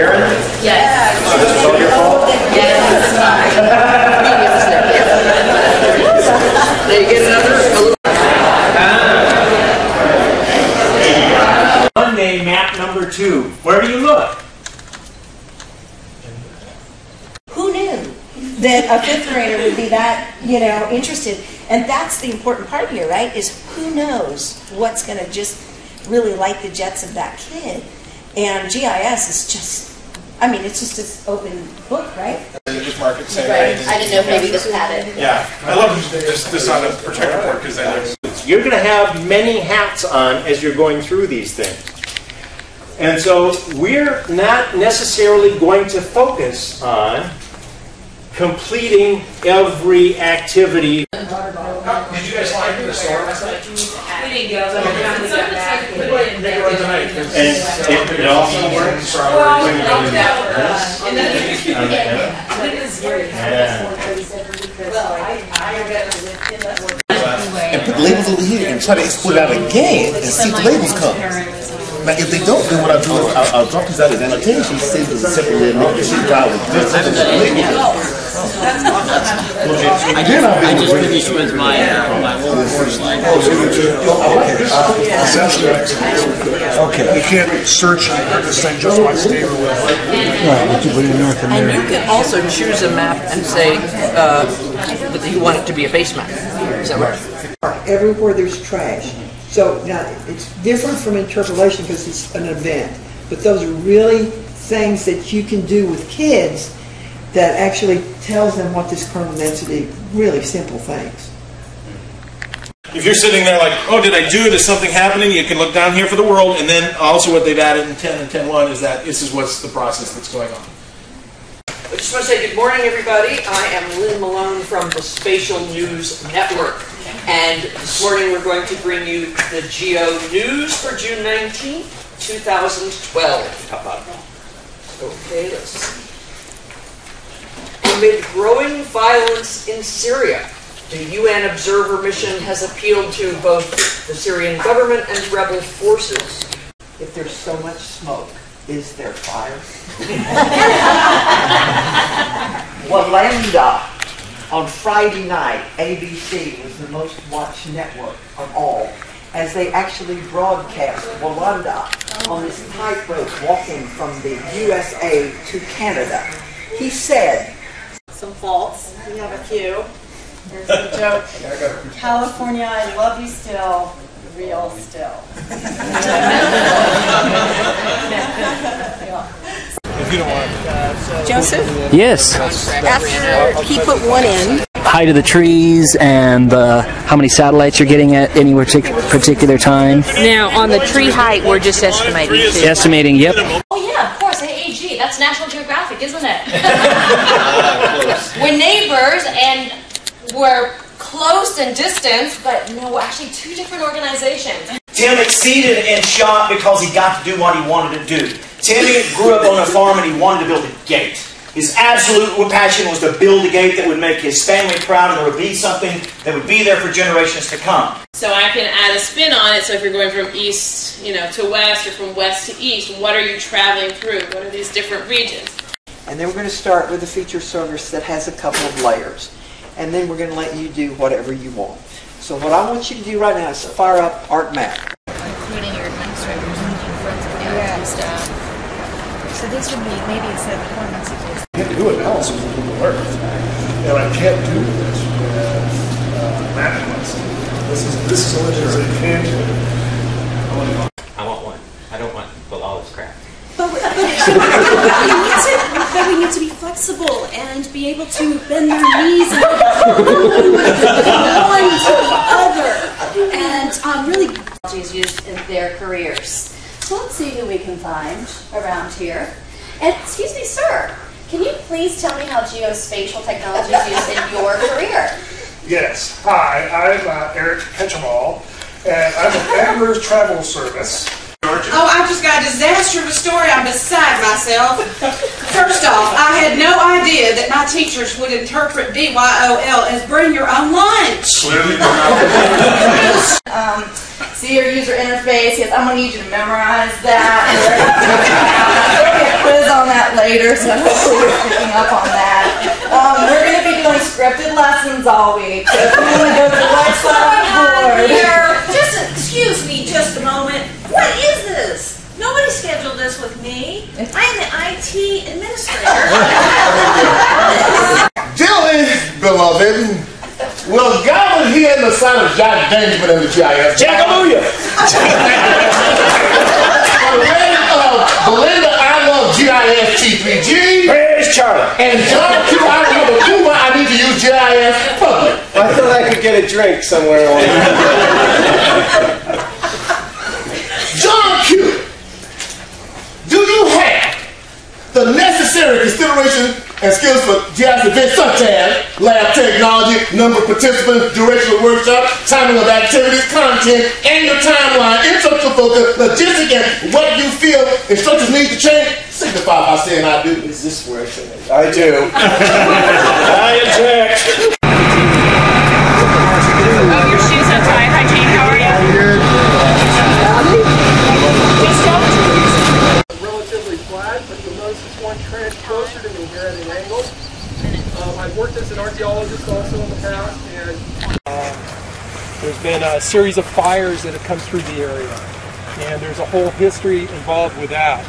Karen? Yes. So this is all your fault? Yes. There you get another. Monday, map number 2. Where do you look? Who knew that a fifth grader would be that, interested? And that's the important part here, right? Is who knows what's going to just really light the jets of that kid? And GIS is just, it's just this open book, right? Just mark it, say, Right. I didn't know if maybe this had it. Yeah, I love this on the protector board because You're going to have many hats on as you're going through these things. And so we're not necessarily going to focus on completing every activity. Did you guys like the store last night? We didn't go. And it also works. And put labels over here and try to export it out again and see if the labels come. Now, if they don't, then what I'll do is I'll drop these out as annotations, save as a separate little note, sheet file with this and this label. I just finished with my old course line. Okay. You can't search this thing just by state or whatever. And you can also choose a map and say that you want it to be a base map. Is that right? Everywhere there's trash. So now it's different from interpolation because it's an event. But those are really things that you can do with kids that actually tells them what this kernel density, really simple things. If you're sitting there like, oh, did I do it? Is something happening? You can look down here for the world, and then also what they've added in 10 and 10.1 is that this is what's the process that's going on. I just want to say good morning, everybody. I am Lynn Malone from the Spatial News Network. And this morning we're going to bring you the Geo News for June 19, 2012. How about it? Okay, let's see. Amid growing violence in Syria, the UN Observer Mission has appealed to both the Syrian government and rebel forces. If there's so much smoke, is there fire? Walanda. On Friday night, ABC was the most watched network of all, as they actually broadcast Walanda on this tightrope walking from the USA to Canada. He said, some faults. We have a few. There's a joke. California, I love you still. Real still. If you don't want Joseph? Yes. After he put one in. Height of the trees and how many satellites you're getting at any particular time. Now, on the tree height, we're just estimating. Estimating, yep. Oh, yeah, of course. AAG. That's National Geographic, isn't it? We're neighbors, and we're close in distance, but no, we're actually two different organizations. Tim exceeded in shot because he got to do what he wanted to do. Timmy grew up on a farm and he wanted to build a gate. His absolute passion was to build a gate that would make his family proud and there would be something that would be there for generations to come. So I can add a spin on it. So if you're going from east, to west or from west to east, what are you traveling through? What are these different regions? and then we're going to start with a feature service that has a couple of layers. And then we're going to let you do whatever you want. So what I want you to do right now is fire up ArcMap. Including your administrators and friends and staff. So this would be maybe instead of appointments. You have to do analysis of Google Earth. And I can't do this with mapping myself. This is what I can do. I want one. I don't want the lawless crap. But we need to be flexible and be able to bend their knees and one to the other, and really is used in their careers. So let's see who we can find around here. And excuse me, sir, can you please tell me how geospatial technology is used in your career? Yes. Hi, I'm Eric Ketchemall, and I'm with Anglers Travel Service. Oh, I just got a disaster of a story. I'm beside myself. First off, I had no idea that my teachers would interpret BYOL as bring your own lunch. Clearly See your user interface. Yes, I'm going to need you to memorize that. Quiz on that later, so hopefully you're picking up on that. We're going to be doing scripted lessons all week, so if you want to go to the website, board. Just excuse me just a moment. What is this? Nobody scheduled this with me. I am the IT administrator. Gentlemen, beloved, well, gathered here in the sight of Jack Benjamin and the GIS. Jackalooya! Belinda, I love GIS T3G. Where's Charlie? And John Q, I don't have a clue why I need to use GIS public. I thought I could get a drink somewhere along the way. John Q, do you have the necessary consideration and skills for GIS events such as lab technology, number of participants, duration of workshop, timing of activities, content, and your timeline, instructional focus, logistics, and what you feel instructors need to change? Signify by saying I do. Is this where I do? I object. Oh, your shoes are tied. Hi, Jane. How are you? Relatively flat, but you'll notice this one trench closer to me here at an angle. I've worked as an archaeologist also in the past, and there's been a series of fires that have come through the area, and there's a whole history involved with that.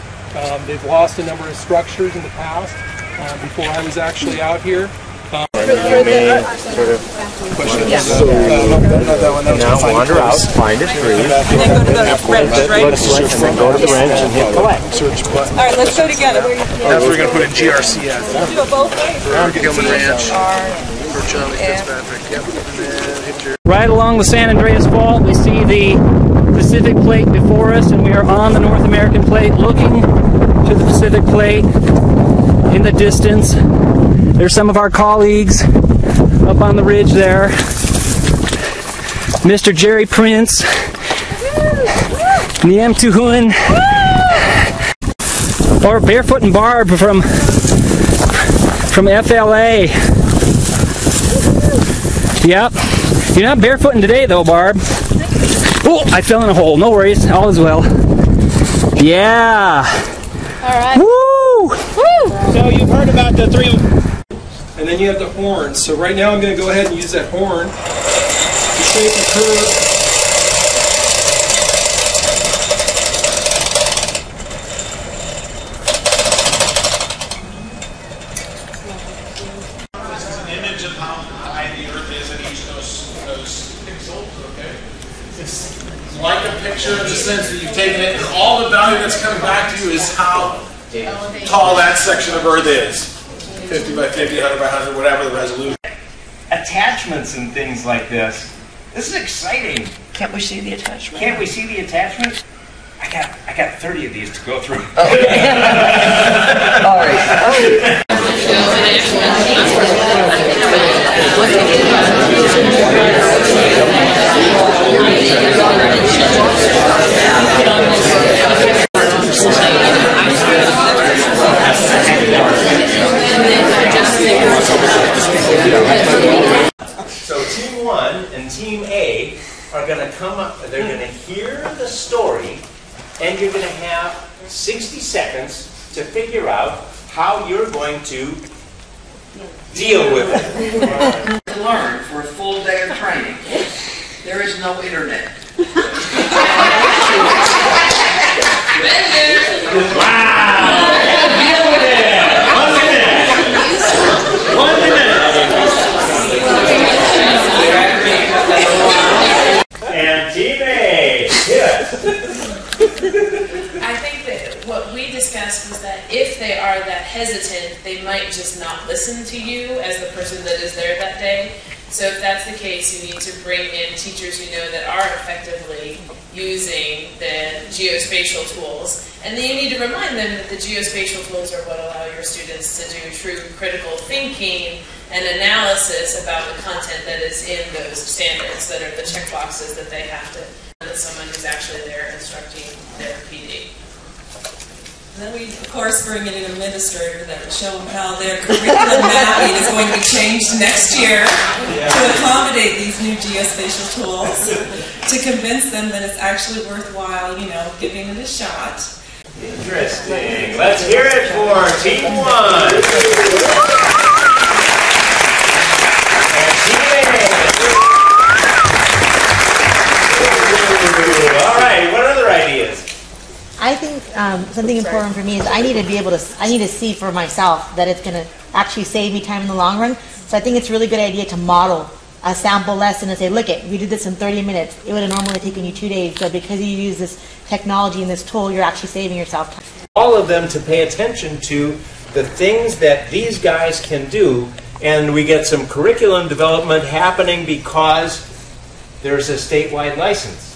They've lost a number of structures in the past before I was actually out here. Now wander out, find a tree, And then go to the wrench, right? and then go to the wrench and hit collect. All right, let's go together. That's where we're going to put in GRC at. Do it both ways. For Gilman Ranch, for Charlie Fitzpatrick. Yep. And then hit your... Right along the San Andreas Fault, we see the Pacific Plate before us, and we are on the North American Plate, looking to the Pacific Plate in the distance. There's some of our colleagues up on the ridge there. Mr. Jerry Prince, Niem Tuhun, or Barefoot and Barb from FLA. Yep. You're not barefooting today though, Barb. Oh, I fell in a hole. No worries. All is well. Yeah. All right. Woo! Woo! So you've heard about the three... And then you have the horns. So right now I'm going to go ahead and use that horn to shape the curve. This is an image of how high the Earth is at each of those pixels, okay? It's like a picture in the sense that you've taken it, and all the value that's coming back to you is how tall that section of Earth is. 50 by 50, 100 by 100, whatever the resolution. Attachments and things like this. This is exciting. Can't we see the attachment? Can't we see the attachment? I got 30 of these to go through. All right. So Team 1 and Team A are going to come up, they're going to hear the story, and you're going to have 60 seconds to figure out how you're going to deal with it. Learn for a full day of training. There is no internet. Wow! Deal with it! 1 minute! 1 minute! And Team A, I think that what we discussed was that if they are that hesitant, they might just not listen to you as the person that is there that day. So if that's the case, you need to bring in teachers you know that are effectively using the geospatial tools. And then you need to remind them that the geospatial tools are what allow your students to do true critical thinking and analysis about the content that is in those standards that are the checkboxes that they have to, that someone who's actually there instructing their PD. Then we, of course, bring in an administrator that would show them how their curriculum mapping is going to be changed next year to accommodate these new geospatial tools, to convince them that it's actually worthwhile, you know, giving it a shot. Interesting. Let's hear it for Team 1. And Team A. All right, what other ideas? I think something important for me is I need to see for myself that it's going to actually save me time in the long run. So I think it's a really good idea to model a sample lesson and say, look it, we did this in 30 minutes. It would have normally taken you 2 days, but because you use this technology and this tool, you're actually saving yourself time. All of them to pay attention to the things that these guys can do, and we get some curriculum development happening because there's a statewide license.